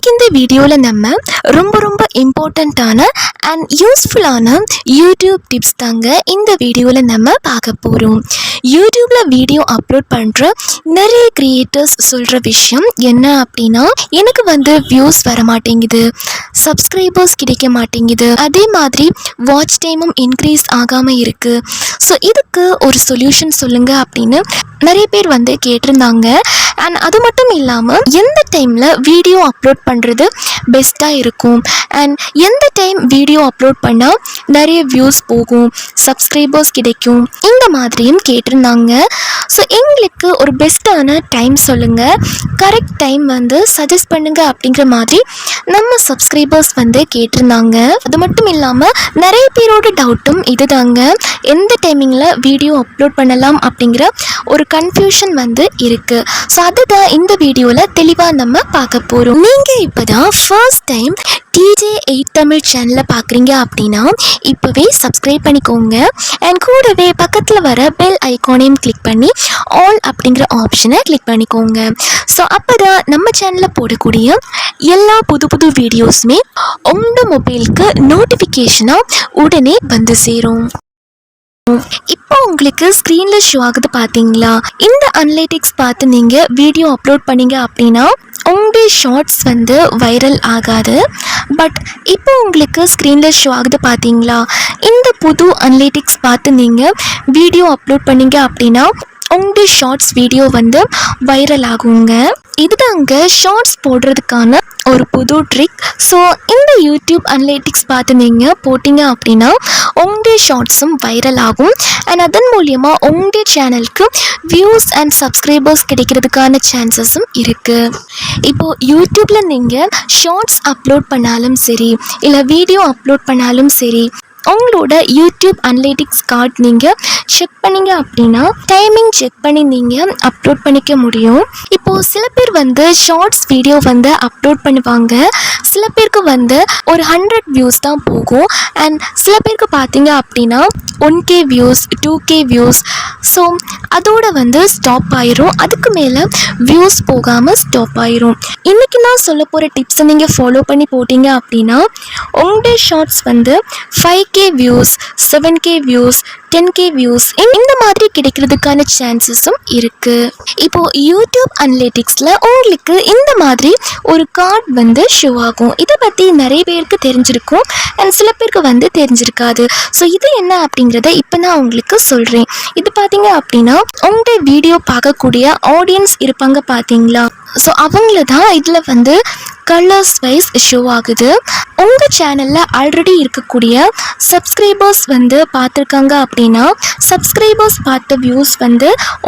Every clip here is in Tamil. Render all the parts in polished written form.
இன்னைக்கு இந்த வீடியோல நம்ம ரொம்ப இம்பார்ட்டன்ட்டான அண்ட் யூஸ்ஃபுல்லான யூடியூப் டிப்ஸ் தாங்க இந்த வீடியோல நம்ம பார்க்க போறோம். யூடியூப்ல வீடியோ அப்லோட் பண்ற நிறைய கிரியேட்டர்ஸ் சொல்ற விஷயம் என்ன அப்படின்னா, எனக்கு வியூஸ் வர மாட்டேங்குது, சப்ஸ்கிரைபர்ஸ் கிடைக்க மாட்டேங்குது, அதே மாதிரி வாட்ச் டைமும் இன்க்ரீஸ் ஆகாம இருக்கு. ஸோ இதுக்கு ஒரு சொல்யூஷன் சொல்லுங்க அப்படின்னு நிறைய பேர் கேட்டிருந்தாங்க. அண்ட் அது மட்டும் இல்லாமல் எந்த டைமில் வீடியோ அப்லோட் பண்ணுறது பெஸ்ட்டாக இருக்கும், அண்ட் எந்த டைம் வீடியோ அப்லோட் பண்ணால் நிறைய வியூஸ் போகும், சப்ஸ்கிரைபர்ஸ் கிடைக்கும், இந்த மாதிரியும் கேட்டிருந்தாங்க. ஸோ எங்களுக்கு ஒரு பெஸ்ட்டான டைம் சொல்லுங்கள், கரெக்ட் டைம் சஜஸ்ட் பண்ணுங்க அப்படிங்கிற மாதிரி நம்ம சப்ஸ்கிரைபர்ஸ் கேட்டிருந்தாங்க. அது மட்டும் இல்லாமல் நிறைய பேரோட டவுட்டும் இதுதாங்க, எந்த டைமிங்கில் வீடியோ அப்லோட் பண்ணலாம் அப்படிங்கிற ஒரு கன்ஃபியூஷன் இருக்குது. ஸோ அதுதான் இந்த வீடியோவில் தெளிவாக நம்ம பார்க்க போகிறோம். நீங்கள் இப்போ தான் ஃபர்ஸ்ட் டைம் DJ8 தமிழ் சேனலில் பார்க்குறீங்க அப்படின்னா இப்போவே சப்ஸ்கிரைப் பண்ணிக்கோங்க. அண்ட் கூடவே பக்கத்தில் வர பெல் ஐக்கானையும் கிளிக் பண்ணி ஆல் அப்படிங்கிற ஆப்ஷனை கிளிக் பண்ணிக்கோங்க. ஸோ அப்போ தான் நம்ம சேனலில் போடக்கூடிய எல்லா புது வீடியோஸுமே உங்கள் மொபைலுக்கு நோட்டிஃபிகேஷனாக உடனே சேரும். இப்போ உங்களுக்கு ஸ்க்ரீனில் ஷோ ஆகுது பார்த்தீங்களா? இந்த அனலிட்டிக்ஸ் பார்த்து நீங்கள் வீடியோ அப்லோட் பண்ணீங்க அப்படின்னா உங்கள் ஷார்ட்ஸ் வைரல் ஆகாது. பட் இப்போ உங்களுக்கு ஸ்க்ரீனில் ஷோ ஆகுது பார்த்தீங்களா? இந்த புது அனலிட்டிக்ஸ் பார்த்து நீங்கள் வீடியோ அப்லோட் பண்ணீங்க அப்படின்னா உங்கள் ஷார்ட்ஸ் வீடியோ வைரல் ஆகுங்க. இதுதாங்க ஷார்ட்ஸ் போடுறதுக்கான ஒரு புது ட்ரிக். ஸோ இந்த யூடியூப் அனலிட்டிக்ஸ் பார்த்து நீங்கள் போட்டிங்க அப்படின்னா உங்கள் ஷார்ட்ஸும் வைரல் ஆகும். அண்ட் அதன் மூலியமாக உங்கள் சேனலுக்கு வியூஸ் அண்ட் சப்ஸ்கிரைபர்ஸ் கிடைக்கிறதுக்கான சான்சஸும் இருக்குது. இப்போது யூடியூப்பில் நீங்கள் ஷார்ட்ஸ் அப்லோட் பண்ணாலும் சரி, இல்லை வீடியோ அப்லோட் பண்ணாலும் சரி, உங்களோட யூடியூப் அனலிட்டிக்ஸ் கார்டு நீங்கள் செக் பண்ணிங்க அப்படின்னா டைமிங் செக் பண்ணி நீங்கள் அப்லோட் பண்ணிக்க முடியும். இப்போது சில பேர் ஷார்ட்ஸ் வீடியோ அப்லோட் பண்ணுவாங்க. சில பேருக்கு ஒரு 100 வியூஸ் தான் போகும். அண்ட் சில பேருக்கு பார்த்தீங்க அப்படின்னா 1K views, 2K views. So அதோட ஸ்டாப் ஆயிரும். அதுக்கு மேலே வியூஸ் போகாமல் ஸ்டாப் ஆயிரும். இன்றைக்கி நான் சொல்ல போகிற டிப்ஸை நீங்கள் ஃபாலோ பண்ணி போட்டிங்க அப்படின்னா உங்களுடைய shorts 5K views, 7K views, 10K views இந்த மாதிரி கிடைக்கிறதுக்கான சான்சஸும் இருக்குது. இப்போது யூடியூப் அனலிட்டிக்ஸில் உங்களுக்கு இந்த மாதிரி ஒரு கார்டு ஷோ ஆகும். இதை பற்றி நிறைய பேருக்கு தெரிஞ்சிருக்கும் அண்ட் சில பேருக்கு தெரிஞ்சிருக்காது. ஸோ இது என்ன அப்படிங்கிறத இப்போ நான் உங்களுக்கு சொல்கிறேன். இது பார்த்தீங்க அப்படின்னா உங்களுடைய வீடியோ பார்க்கக்கூடிய ஆடியன்ஸ் இருப்பாங்க பார்த்தீங்களா? ஸோ அவங்கள தான் இதில் கலர்ஸ் வைஸ் ஷோ ஆகுது. உங்கள் சேனலில் ஆல்ரெடி இருக்கக்கூடிய சப்ஸ்கிரைபர்ஸ் பார்த்துருக்காங்க அப்படின்னா சப்ஸ்கிரைபர்ஸ் பார்த்த வியூஸ்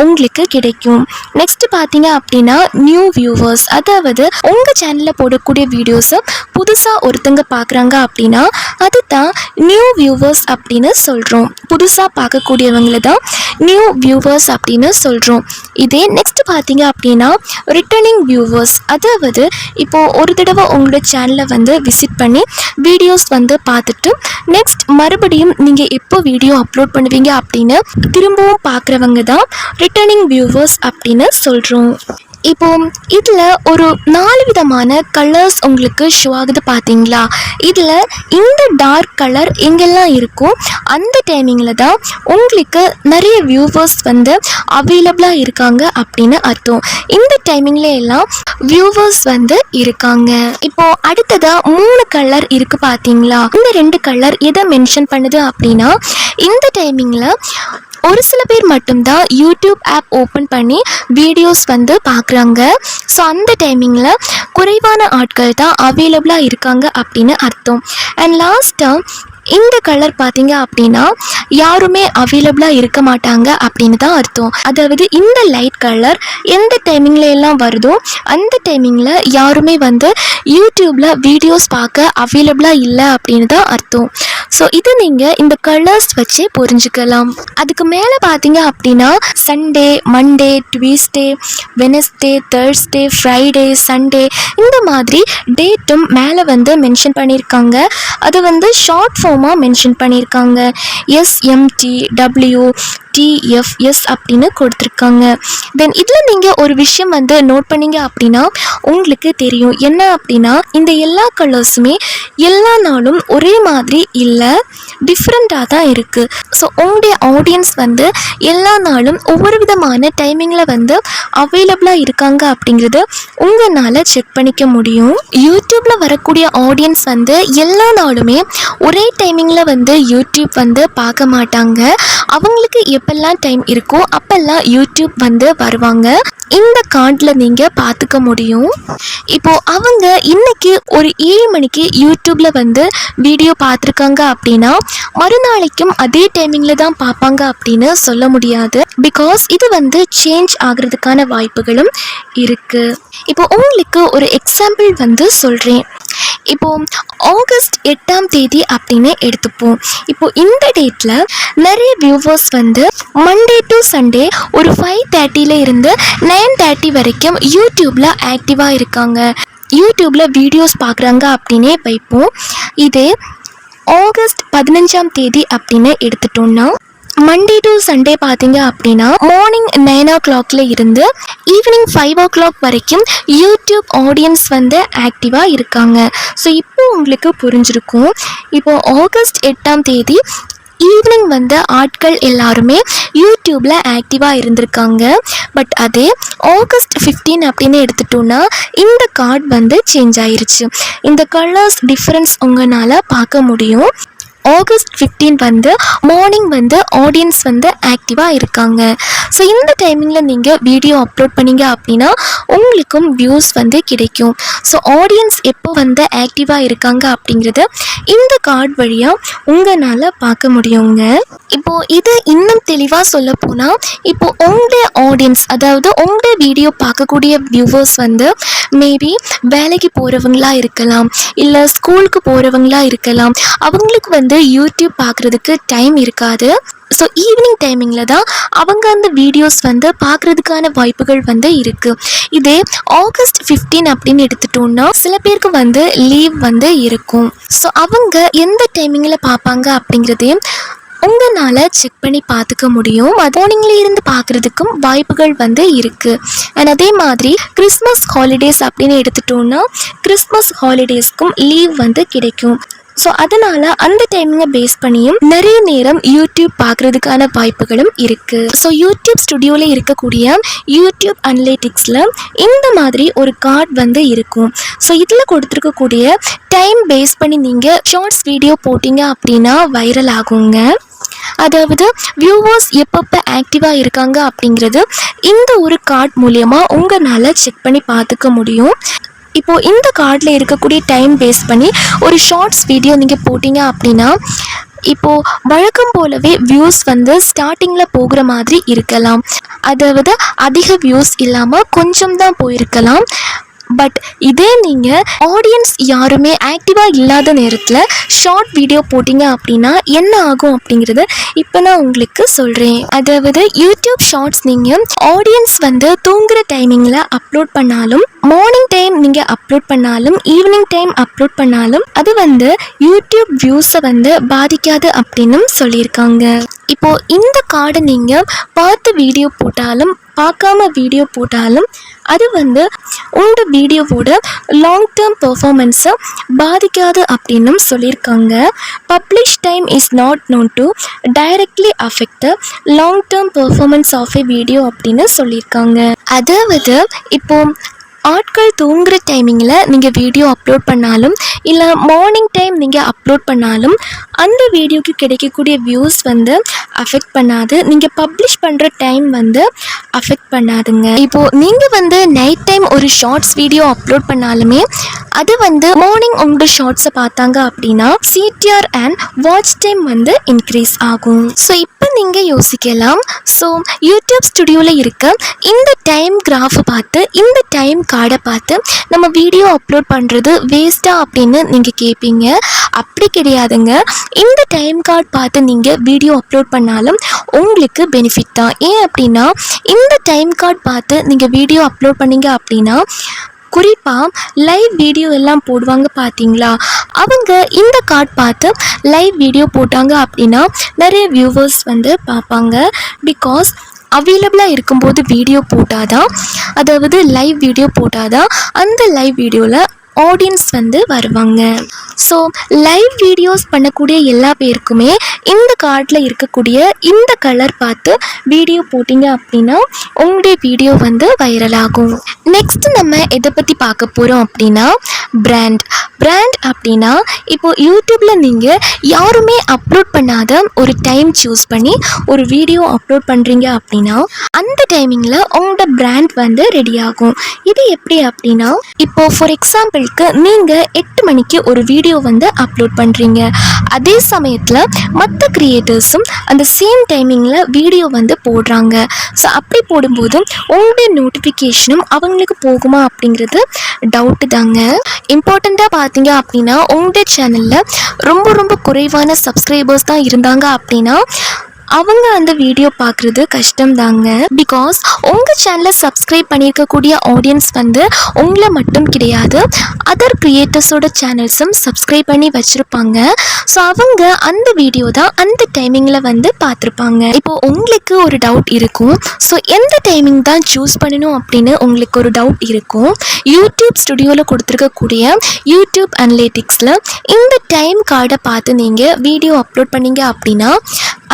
உங்களுக்கு கிடைக்கும். நெக்ஸ்ட் பார்த்தீங்க அப்படின்னா நியூ வியூவர்ஸ், அதாவது உங்கள் சேனலில் போடக்கூடிய வீடியோஸை புதுசாக ஒருத்தங்க பார்க்குறாங்க அப்படின்னா அது தான் நியூ வியூவர்ஸ் அப்படின்னு சொல்கிறோம். புதுசாக பார்க்கக்கூடியவங்கள தான் நியூ வியூவர்ஸ் அப்படின்னு சொல்கிறோம். இதே நெக்ஸ்ட் பார்த்தீங்க அப்படின்னா ரிட்டர்னிங் வியூவர்ஸ், அதாவது இப்போது ஒரு தடவை உங்களோட சேனலை விசிட் பண்ணி வீடியோஸ் பார்த்துட்டு நெக்ஸ்ட் மறுபடியும் நீங்கள் எப்போ வீடியோ அப்லோட் பண்ணுவீங்க அப்படின்னு திரும்பவும் பார்க்குறவங்க தான் ரிட்டர்னிங் வியூவர்ஸ் அப்படின்னு சொல்கிறோம். இப்போ இதில் ஒரு 4 விதமான கலர்ஸ் உங்களுக்கு ஷோ ஆகுது பார்த்தீங்களா? இதில் இந்த டார்க் கலர் எங்கெல்லாம் இருக்கோ அந்த டைமிங்கில் தான் உங்களுக்கு நிறைய வியூவர்ஸ் அவைலபிளாக இருக்காங்க அப்படின்னு அர்த்தம். இந்த டைமிங்கில் எல்லாம் வியூவர்ஸ் இருக்காங்க. இப்போது அடுத்ததாக 3 கலர் இருக்குது பார்த்தீங்களா? இந்த 2 கலர் எதை மென்ஷன் பண்ணுது அப்படின்னா இந்த டைமிங்கில் ஒரு சில பேர் மட்டும்தான் யூடியூப் ஆப் ஓப்பன் பண்ணி வீடியோஸ் பார்க்குறாங்க. ஸோ அந்த டைமிங்கில் குறைவான ஆட்கள் தான் அவைலபிளாக இருக்காங்க அப்படின்னு அர்த்தம். அண்ட் லாஸ்ட்டாக இந்த கலர் பார்த்தீங்க அப்படின்னா யாருமே அவைலபிளாக இருக்க மாட்டாங்க அப்படின்னு தான் அர்த்தம். அதாவது இந்த லைட் கலர் எந்த டைமிங்கில் எல்லாம் வருதோ அந்த டைமிங்கில் யாருமே யூடியூப்பில் வீடியோஸ் பார்க்க அவைலபிளாக இல்லை அப்படின்னு தான் அர்த்தம். ஸோ இது நீங்கள் இந்த கலர்ஸ் வச்சு புரிஞ்சுக்கலாம். அதுக்கு மேலே பார்த்தீங்க அப்படின்னா Sunday, Monday, Tuesday, Wednesday, Thursday, Friday, Sunday இந்த மாதிரி டேட்டும் மேலே மென்ஷன் பண்ணியிருக்காங்க. அது ஷார்ட் ஃபார்மாக மென்ஷன் பண்ணியிருக்காங்க. SMTW TFS அப்படின்னு கொடுத்துருக்காங்க. தென் இதில் நீங்கள் ஒரு விஷயம் வந்து நோட் பண்ணீங்க அப்படின்னா உங்களுக்கு தெரியும் என்ன அப்படின்னா இந்த எல்லா கலர்ஸுமே எல்லா நாளும் ஒரே மாதிரி இல்லை, டிஃப்ரெண்ட்டாக தான் இருக்குது. ஸோ உங்களுடைய ஆடியன்ஸ் வந்து எல்லா நாளும் ஒவ்வொரு விதமான டைமிங்கில் வந்து அவைலபிளாக இருக்காங்க அப்படிங்கிறது உங்களால் செக் பண்ணிக்க முடியும். யூடியூப்பில் வரக்கூடிய ஆடியன்ஸ் வந்து எல்லா நாளுமே ஒரே டைமிங்கில் வந்து யூடியூப் வந்து பார்க்க மாட்டாங்க. அவங்களுக்கு எப்பெல்லாம் டைம் இருக்கோ அப்பெல்லாம் யூடியூப் வந்து வருவாங்க. இந்த கார்டில் நீங்கள் பார்த்துக்க முடியும். இப்போது அவங்க இன்னைக்கு ஒரு 7 மணிக்கு யூடியூப்பில் வந்து வீடியோ பார்த்துருக்காங்க அப்படின்னா மறுநாளைக்கும் அதே டைமிங்கில் தான் பார்ப்பாங்க அப்படின்னு சொல்ல முடியாது. பிகாஸ் இது வந்து சேஞ்ச் ஆகிறதுக்கான வாய்ப்புகளும் இருக்குது. இப்போ உங்களுக்கு ஒரு எக்ஸாம்பிள் வந்து சொல்கிறேன். இப்போது ஆகஸ்ட் 8ஆம் தேதி அப்படின்னு எடுத்துப்போம். இப்போது இந்த டேட்டில் நிறைய வியூவர்ஸ் வந்து மண்டே டு சண்டே ஒரு 5:30 இருந்து 9:30 வரைக்கும் யூடியூப்பில் ஆக்டிவாக இருக்காங்க, யூடியூப்பில் வீடியோஸ் பார்க்குறாங்க அப்படின்னே வைப்போம். இதே ஆகஸ்ட் 15ஆம் தேதி அப்படின்னு எடுத்துட்டோம்னா மண்டே டு சண்டே பார்த்தீங்க அப்படின்னா மார்னிங் 9 o'clock இருந்து ஈவினிங் 5 o'clock வரைக்கும் யூடியூப் ஆடியன்ஸ் வந்து ஆக்டிவாக இருக்காங்க. ஸோ இப்போ உங்களுக்கு புரிஞ்சிருக்கும். இப்போது ஆகஸ்ட் 8ஆம் தேதி ஈவினிங் வந்து ஆட்கள் எல்லாருமே யூடியூப்பில் ஆக்டிவாக இருந்திருக்காங்க. பட் அதே ஆகஸ்ட் 15 அப்படின்னு எடுத்துட்டோன்னா இந்த கார்டு வந்து சேஞ்ச் ஆயிருச்சு. இந்த கலர்ஸ் டிஃப்ரென்ஸ் உங்களால் பார்க்க முடியும். ஆகஸ்ட் 15 வந்து மார்னிங் வந்து ஆடியன்ஸ் வந்து ஆக்டிவாக இருக்காங்க. ஸோ இந்த டைமிங்கில் நீங்கள் வீடியோ அப்லோட் பண்ணிங்க அப்படின்னா உங்களுக்கும் வியூஸ் வந்து கிடைக்கும். ஸோ ஆடியன்ஸ் எப்போ வந்து ஆக்டிவாக இருக்காங்க அப்படிங்கிறத இந்த கார்டு வழியாக உங்களால் பார்க்க முடியுங்க. இப்போது இது இன்னும் தெளிவாக சொல்ல போனால் இப்போது உங்களுடைய ஆடியன்ஸ், அதாவது உங்களுடைய வீடியோ பார்க்கக்கூடிய வியூவர்ஸ் வந்து மேபி வேலைக்கு போகிறவங்களா இருக்கலாம், இல்லை ஸ்கூலுக்கு போகிறவங்களா இருக்கலாம். அவங்களுக்கு வந்து யூடியூப் பார்க்குறதுக்கு டைம் இருக்காது. ஸோ ஈவினிங் டைமிங்கில் தான் அவங்க அந்த வீடியோஸ் வந்து பார்க்குறதுக்கான வாய்ப்புகள் வந்து இருக்குது. இதே ஆகஸ்ட் 15 அப்படின்னு எடுத்துட்டோன்னா சில பேருக்கு வந்து லீவ் வந்து இருக்கும். ஸோ அவங்க எந்த டைமிங்கில் பார்ப்பாங்க அப்படிங்கிறதையும் உங்களால் செக் பண்ணி பார்த்துக்க முடியும். மார்னிங்ல இருந்து பார்க்குறதுக்கும் வாய்ப்புகள் வந்து இருக்குது. அண்ட் அதே மாதிரி கிறிஸ்மஸ் ஹாலிடேஸ் அப்படின்னு எடுத்துட்டோன்னா கிறிஸ்மஸ் ஹாலிடேஸ்க்கும் லீவ் வந்து கிடைக்கும். ஸோ அதனால் அந்த டைமிங்கை பேஸ் பண்ணியும் நிறைய நேரம் யூடியூப் பார்க்குறதுக்கான வாய்ப்புகளும் இருக்குது. ஸோ யூடியூப் ஸ்டுடியோவில் இருக்கக்கூடிய யூடியூப் அனலிட்டிக்ஸில் இந்த மாதிரி ஒரு கார்டு வந்து இருக்கும். ஸோ இதில் கொடுத்துருக்கக்கூடிய டைம் பேஸ் பண்ணி நீங்கள் ஷார்ட்ஸ் வீடியோ போட்டிங்க அப்படின்னா வைரல் ஆகுங்க. அதாவது வியூவர்ஸ் எப்பப்போ ஆக்டிவாக இருக்காங்க அப்படிங்கிறது இந்த ஒரு கார்டு மூலமா உங்களால் செக் பண்ணி பார்த்துக்க முடியும். இப்போது இந்த கார்டில் இருக்கக்கூடிய டைம் பேஸ் பண்ணி ஒரு ஷார்ட்ஸ் வீடியோ நீங்கள் போட்டிங்க அப்படின்னா இப்போது வழக்கம் போலவே வியூஸ் வந்து ஸ்டார்டிங்கில் போகிற மாதிரி இருக்கலாம். அதாவது அதிக வியூஸ் இல்லாமல் கொஞ்சம் தான் போயிருக்கலாம். பட் இதே நீங்கள் ஆடியன்ஸ் யாருமே ஆக்டிவாக இல்லாத நேரத்தில் ஷார்ட் வீடியோ போட்டிங்க அப்படின்னா என்ன ஆகும் அப்படிங்கிறத இப்போ நான் உங்களுக்கு சொல்கிறேன். அதாவது யூடியூப் ஷார்ட்ஸ் நீங்கள் ஆடியன்ஸ் வந்து தூங்குகிற டைமிங்கில் அப்லோட் பண்ணாலும், மார்னிங் டைம் நீங்கள் அப்லோட் பண்ணாலும், ஈவினிங் டைம் அப்லோட் பண்ணாலும் அது வந்து யூடியூப் வியூஸை வந்து பாதிக்காது அப்படின்னு சொல்லியிருக்காங்க. இப்போது இந்த கார்டை நீங்கள் பார்த்து வீடியோ போட்டாலும் பார்க்காம வீடியோ போட்டாலும் அது வந்து உங்கள் வீடியோவோட லாங் டேர்ம் பெர்ஃபார்மன்ஸை பாதிக்காது அப்படின்னும் சொல்லியிருக்காங்க. Publish time is not known to directly affect the long term performance of a video அப்படின்னு சொல்லியிருக்காங்க. அதாவது இப்போது ஆட்கள் தூங்குகிற டைமிங்கில் நீங்கள் வீடியோ அப்லோட் பண்ணாலும் இல்லை மார்னிங் டைம் நீங்கள் அப்லோட் பண்ணாலும் அந்த வீடியோக்கு கிடைக்கக்கூடிய வியூஸ் வந்து அஃபெக்ட் பண்ணாது. நீங்கள் பப்ளிஷ் பண்ணுற டைம் வந்து அஃபெக்ட் பண்ணாதுங்க. இப்போது நீங்கள் வந்து நைட் டைம் ஒரு ஷார்ட்ஸ் வீடியோ அப்லோட் பண்ணாலுமே அது வந்து மார்னிங் உங்கள் ஷார்ட்ஸை பார்த்தாங்க அப்படின்னா சிடிஆர் அண்ட் வாட்ச் டைம் வந்து இன்க்ரீஸ் ஆகும். ஸோ இப்போ நீங்கள் யோசிக்கலாம், ஸோ யூடியூப் ஸ்டுடியோவில் இருக்க இந்த டைம் கிராஃபை பார்த்து இந்த டைம் கார்டை பார்த்து நம்ம வீடியோ அப்லோட் பண்ணுறது வேஸ்ட்டா அப்படின்னு நீங்கள் கேட்பீங்க. அப்படி கிடையாதுங்க. இந்த டைம் கார்டு பார்த்து நீங்கள் வீடியோ அப்லோட் பண்ணாலும் உங்களுக்கு பெனிஃபிட் தான். ஏன் அப்படின்னா இந்த டைம் கார்டு பார்த்து நீங்கள் வீடியோ அப்லோட் பண்ணீங்க அப்படின்னா குறிப்பாக லைவ் வீடியோ எல்லாம் போடுவாங்க பார்த்தீங்களா, அவங்க இந்த கார்டு பார்த்து லைவ் வீடியோ போட்டாங்க அப்படின்னா நிறைய வியூவர்ஸ் வந்து பார்ப்பாங்க. பிகாஸ் அவைலபிளாக இருக்கும்போது வீடியோ போட்டாதான், அதாவது லைவ் வீடியோ போட்டாதான் அந்த லைவ் வீடியோவில் ஆடியன்ஸ் வந்து வருவாங்க. ஸோ லைவ் வீடியோஸ் பண்ணக்கூடிய எல்லா பேருக்குமே இந்த கார்டில் இருக்கக்கூடிய இந்த கலர் பார்த்து வீடியோ போட்டிங்க அப்படின்னா உங்களுடைய வீடியோ வந்து வைரல் ஆகும். நெக்ஸ்ட் நம்ம எதை பற்றி பார்க்க போகிறோம் அப்படின்னா பிராண்ட் அப்படின்னா இப்போ யூடியூப்பில் நீங்கள் யாருமே அப்லோட் பண்ணாத ஒரு டைம் சூஸ் பண்ணி ஒரு வீடியோ அப்லோட் பண்ணுறீங்க அப்படின்னா அந்த டைமிங்கில் உங்களோட பிராண்ட் வந்து ரெடி ஆகும். இது எப்படி அப்படின்னா, இப்போ ஃபார் எக்ஸாம்பிளுக்கு நீங்கள் 8 மணிக்கு ஒரு வீடியோ வந்து அப்லோட் பண்ணுறீங்க. அதே சமயத்தில் மற்ற கிரியேட்டர்ஸும் அந்த சேம் டைமிங்கில் வீடியோ வந்து போடுறாங்க. ஸோ அப்படி போடும்போது உங்களுடைய நோட்டிஃபிகேஷனும் அவங்களுக்கு போகுமா அப்படிங்கிறது டவுட்டு தாங்க. இம்பார்ட்டண்ட்டாக பார்த்தீங்க அப்படின்னா உங்களுடைய சேனலில் ரொம்ப குறைவான சப்ஸ்கிரைபர்ஸ் தான் இருந்தாங்க அப்படின்னா அவங்க அந்த வீடியோ பார்க்குறது கஷ்டம் தாங்க. பிகாஸ் உங்கள் சேனலை சப்ஸ்கிரைப் பண்ணியிருக்கக்கூடிய ஆடியன்ஸ் வந்து உங்களை மட்டும் கிடையாது, அதர் கிரியேட்டர்ஸோட சேனல்ஸும் சப்ஸ்கிரைப் பண்ணி வச்சுருப்பாங்க. ஸோ அவங்க அந்த வீடியோ தான் அந்த டைமிங்கில் வந்து பார்த்துருப்பாங்க. இப்போது உங்களுக்கு ஒரு டவுட் இருக்கும், ஸோ எந்த டைமிங் தான் சூஸ் பண்ணணும் அப்படின்னு உங்களுக்கு ஒரு டவுட் இருக்கும். யூடியூப் ஸ்டுடியோவில் கொடுத்துருக்கக்கூடிய யூடியூப் அனலிட்டிக்ஸில் இந்த டைம் கார்டை பார்த்து நீங்கள் வீடியோ அப்லோட் பண்ணிங்க அப்படின்னா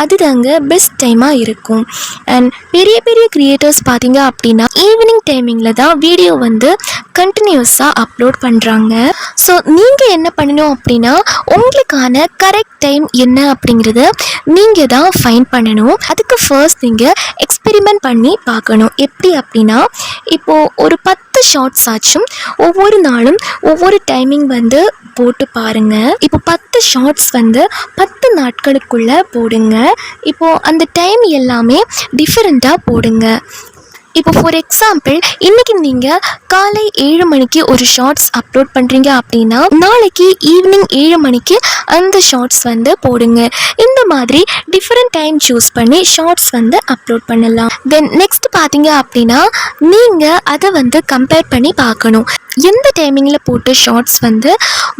அதுதாங்க பெஸ்ட் டைமாக இருக்கும். அண்ட் பெரிய கிரியேட்டர்ஸ் பார்த்தீங்க அப்படின்னா ஈவினிங் டைமிங்கில் தான் வீடியோ வந்து கண்டினியூஸாக அப்லோட் பண்ணுறாங்க. ஸோ நீங்கள் என்ன பண்ணணும் அப்படின்னா உங்களுக்கான கரெக்ட் டைம் என்ன அப்படிங்கிறத நீங்கள் தான் ஃபைண்ட் பண்ணணும். அதுக்கு ஃபர்ஸ்ட் நீங்கள் எக்ஸ்பெரிமெண்ட் பண்ணி பார்க்கணும். எப்படி அப்படின்னா, இப்போது ஒரு 10 ஷார்ட்ஸ் ஆச்சும் ஒவ்வொரு நாளும் ஒவ்வொரு டைமிங் வந்து போட்டு பாருங்கள். இப்போ 10 ஷார்ட்ஸ் வந்து 10 நாட்களுக்குள்ளே போடுங்க. இப்போது அந்த டைம் எல்லாமே டிஃப்ரெண்ட்டாக போடுங்க. இப்போ ஃபார் எக்ஸாம்பிள் இன்றைக்கி நீங்கள் காலை 7 மணிக்கு ஒரு ஷார்ட்ஸ் அப்லோட் பண்ணுறீங்க அப்படின்னா நாளைக்கு ஈவினிங் 7 மணிக்கு அந்த ஷார்ட்ஸ் வந்து போடுங்க. இந்த மாதிரி டிஃப்ரெண்ட் டைம் சூஸ் பண்ணி ஷார்ட்ஸ் வந்து அப்லோட் பண்ணலாம். தென் நெக்ஸ்ட் பார்த்தீங்க அப்படின்னா நீங்கள் அதை வந்து கம்பேர் பண்ணி பார்க்கணும். எந்த டைமிங்கில் போட்ட ஷார்ட்ஸ் வந்து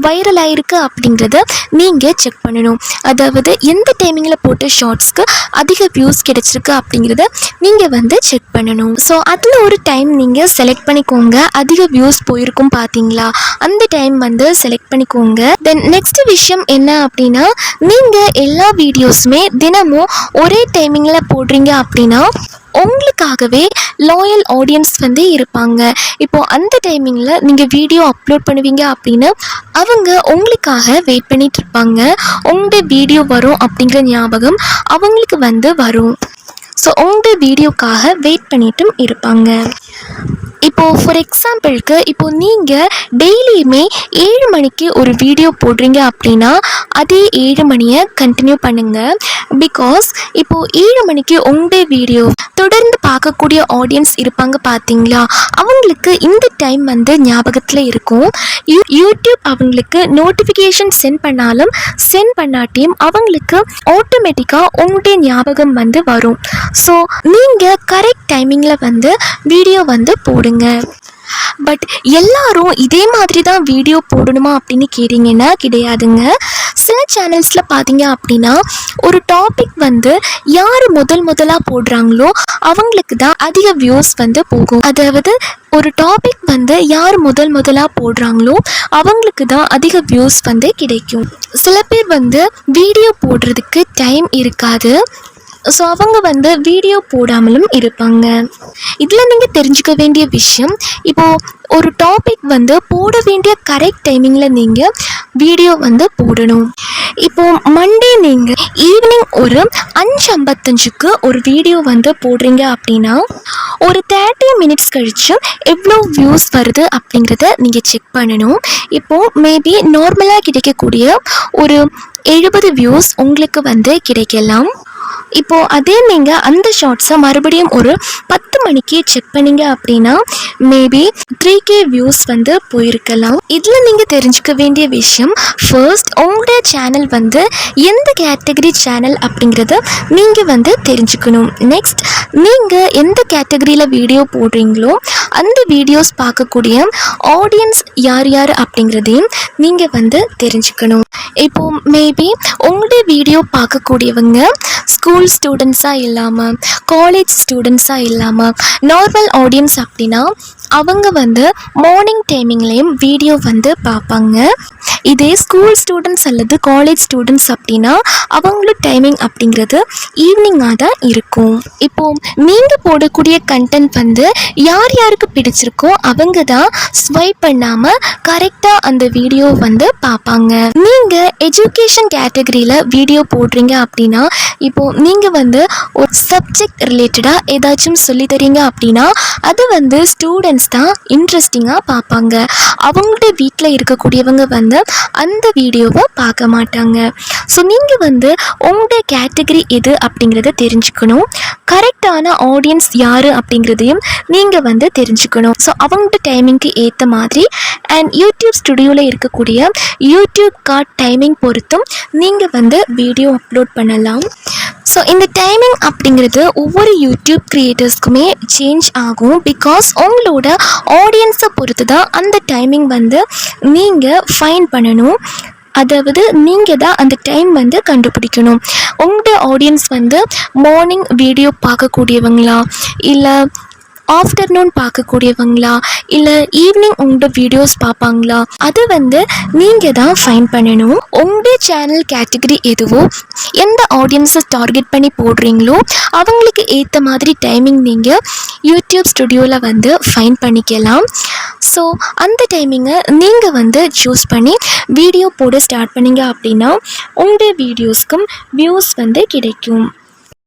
வைரல் ஆகிருக்கு அப்படிங்கிறத நீங்கள் செக் பண்ணணும். அதாவது எந்த டைமிங்கில் போட்ட ஷார்ட்ஸ்க்கு அதிக வியூஸ் கிடைச்சிருக்கு அப்படிங்கிறத நீங்கள் வந்து செக் பண்ணணும். ஸோ அதில் ஒரு டைம் நீங்கள் செலக்ட் பண்ணிக்கோங்க. அதிக வியூஸ் போயிருக்கும் பார்த்தீங்களா, அந்த டைம் வந்து செலக்ட் பண்ணிக்கோங்க. தென் நெக்ஸ்ட் விஷயம் என்ன அப்படின்னா, நீங்கள் எல்லா வீடியோஸுமே தினமும் ஒரே டைமிங்கில் போடுறீங்க அப்படின்னா உங்களுக்காகவே லாயல் ஆடியன்ஸ் வந்து இருப்பாங்க. இப்போது அந்த டைமிங்கில் நீங்கள் வீடியோ அப்லோட் பண்ணுவீங்க அப்படின்னு அவங்க உங்களுக்காக வெயிட் பண்ணிட்டு இருப்பாங்க. உங்களுடைய வீடியோ வரும் அப்படிங்கிற ஞாபகம் அவங்களுக்கு வந்து வரும். ஸோ உங்களுடைய வீடியோக்காக வெயிட் பண்ணிட்டும் இருப்பாங்க. இப்போது ஃபார் எக்ஸாம்பிளுக்கு இப்போது நீங்கள் டெய்லியுமே 7 மணிக்கு ஒரு வீடியோ போடுறீங்க அப்படின்னா அதே 7 மணியை கண்டினியூ பண்ணுங்கள். பிகாஸ் இப்போது 7 மணிக்கு உங்களுடைய வீடியோ தொடர்ந்து பார்க்கக்கூடிய ஆடியன்ஸ் இருப்பாங்க பார்த்தீங்களா, அவங்களுக்கு இந்த டைம் வந்து ஞாபகத்தில் இருக்கும். யூடியூப் அவங்களுக்கு நோட்டிஃபிகேஷன் சென்ட் பண்ணாலும் சென்ட் பண்ணாட்டியும் அவங்களுக்கு ஆட்டோமேட்டிக்காக உங்களுடைய ஞாபகம் வந்து வரும். ஸோ நீங்கள் கரெக்ட் டைமிங்கில் வந்து வீடியோ வந்து போடுங்க. பட் எல்லாரும் இதே மாதிரி தான் வீடியோ போடணுமா அப்படின்னு கேட்டிங்கன்னா கிடையாதுங்க. சில சேனல்ஸில் பார்த்தீங்க அப்படின்னா ஒரு டாபிக் வந்து யார் முதலாக போடுறாங்களோ அவங்களுக்கு தான் அதிக வியூஸ் வந்து போகும். அதாவது ஒரு டாபிக் வந்து யார் முதலாக போடுறாங்களோ அவங்களுக்கு தான் அதிக வியூஸ் வந்து கிடைக்கும். சில பேர் வந்து வீடியோ போடுறதுக்கு டைம் இருக்காது. ஸோ அவங்க வந்து வீடியோ போடாமலும் இருப்பாங்க. இதில் நீங்கள் தெரிஞ்சுக்க வேண்டிய விஷயம், இப்போது ஒரு டாபிக் வந்து போட வேண்டிய கரெக்ட் டைமிங்கில் நீங்கள் வீடியோ வந்து போடணும். இப்போது மண்டே நீங்கள் ஈவினிங் ஒரு 5:55க்கு ஒரு வீடியோ வந்து போடுறீங்க அப்படின்னா ஒரு 30 மினிட்ஸ் கழித்து எவ்வளோ வியூஸ் வருது அப்படிங்கிறத நீங்கள் செக் பண்ணணும். இப்போது மேபி நார்மலாக கிடைக்கக்கூடிய ஒரு 70 வியூஸ் உங்களுக்கு வந்து கிடைக்கலாம். இப்போது அதே நீங்கள் அந்த ஷார்ட்ஸை மறுபடியும் ஒரு 10 மணிக்கு செக் பண்ணீங்க அப்படின்னா மேபி 3K வியூஸ் வந்து போயிருக்கலாம். இதில் நீங்கள் தெரிஞ்சுக்க வேண்டிய விஷயம், ஃபர்ஸ்ட் உங்களுடைய சேனல் வந்து எந்த கேட்டகரி சேனல் அப்படிங்கிறத நீங்கள் வந்து தெரிஞ்சுக்கணும். நெக்ஸ்ட் நீங்கள் எந்த கேட்டகரியில் வீடியோ போடுறீங்களோ அந்த வீடியோஸ் பார்க்கக்கூடிய ஆடியன்ஸ் யார் யார் அப்படிங்கிறதையும் நீங்கள் வந்து தெரிஞ்சுக்கணும். இப்போது மேபி உங்களுடைய வீடியோ பார்க்கக்கூடியவங்க ஸ்கூல் ஸ்டூடெண்ட்ஸாக இல்லாமல் காலேஜ் ஸ்டூடெண்ட்ஸாக இல்லாமல் நார்மல் ஆடியன்ஸ் அப்படின்னா அவங்க வந்து மார்னிங் டைமிங்லேயும் வீடியோ வந்து பார்ப்பாங்க. இதே ஸ்கூல் ஸ்டூடெண்ட்ஸ் அல்லது காலேஜ் ஸ்டூடெண்ட்ஸ் அப்படின்னா அவங்களோட டைமிங் அப்படிங்கிறது ஈவினிங்காக தான் இருக்கும். இப்போது நீங்கள் போடக்கூடிய கண்டென்ட் வந்து யார் யாருக்கு பிடிச்சிருக்கோ அவங்க தான் ஸ்வைப் பண்ணாமல் கரெக்டாக அந்த வீடியோ வந்து பார்ப்பாங்க. நீங்கள் எஜுகேஷன் கேட்டகரியில் வீடியோ போடுறீங்க அப்படின்னா இப்போது நீங்கள் வந்து ஒரு சப்ஜெக்ட் ரிலேட்டடாக ஏதாச்சும் சொல்லி தரீங்க அப்படின்னா அது வந்து ஸ்டூடெண்ட்ஸ் தான் இன்ட்ரெஸ்டிங்காக பார்ப்பாங்க. அவங்கள்ட்ட வீட்டில் இருக்கக்கூடியவங்க வந்து அந்த வீடியோவை பார்க்க மாட்டாங்க. ஸோ நீங்கள் வந்து உங்களுடைய கேட்டகரி எது அப்படிங்கிறத தெரிஞ்சுக்கணும். கரெக்டான ஆடியன்ஸ் யார் அப்படிங்கிறதையும் நீங்கள் வந்து தெரிஞ்சுக்கணும். ஸோ அவங்களோட டைமிங்க்கு ஏற்ற மாதிரி அண்ட் யூடியூப் ஸ்டுடியோவில் இருக்கக்கூடிய யூடியூப் கார்ட் டைமிங் பொறுத்தும் நீங்கள் வந்து வீடியோ அப்லோட் பண்ணலாம். ஸோ இந்த டைமிங் அப்படிங்கிறது ஒவ்வொரு யூடியூப் க்ரியேட்டர்ஸ்க்குமே சேஞ்ச் ஆகும். பிகாஸ் உங்களோட ஆடியன்ஸை பொறுத்து தான் அந்த டைமிங் வந்து நீங்கள் ஃபைன் பண்ணணும். அதாவது நீங்கள் தான் அந்த டைம் வந்து கண்டுபிடிக்கணும். உங்களோட ஆடியன்ஸ் வந்து மார்னிங் வீடியோ பார்க்கக்கூடியவங்களா இல்லை ஆஃப்டர்நூன் பார்க்கக்கூடியவங்களா இல்லை ஈவினிங் உங்களோட வீடியோஸ் பார்ப்பாங்களா அது வந்து நீங்கள் தான் ஃபைன் பண்ணணும். உங்களுடைய சேனல் கேட்டகரி எதுவோ எந்த ஆடியன்ஸை டார்கெட் பண்ணி போடுறீங்களோ அவங்களுக்கு ஏற்ற மாதிரி டைமிங் நீங்கள் யூடியூப் ஸ்டுடியோவில் வந்து ஃபைன் பண்ணிக்கலாம். ஸோ அந்த டைமிங்கை நீங்கள் வந்து சூஸ் பண்ணி வீடியோ போட ஸ்டார்ட் பண்ணிங்க அப்படின்னா உங்களுடைய வீடியோஸ்க்கும் வியூஸ் வந்து கிடைக்கும்.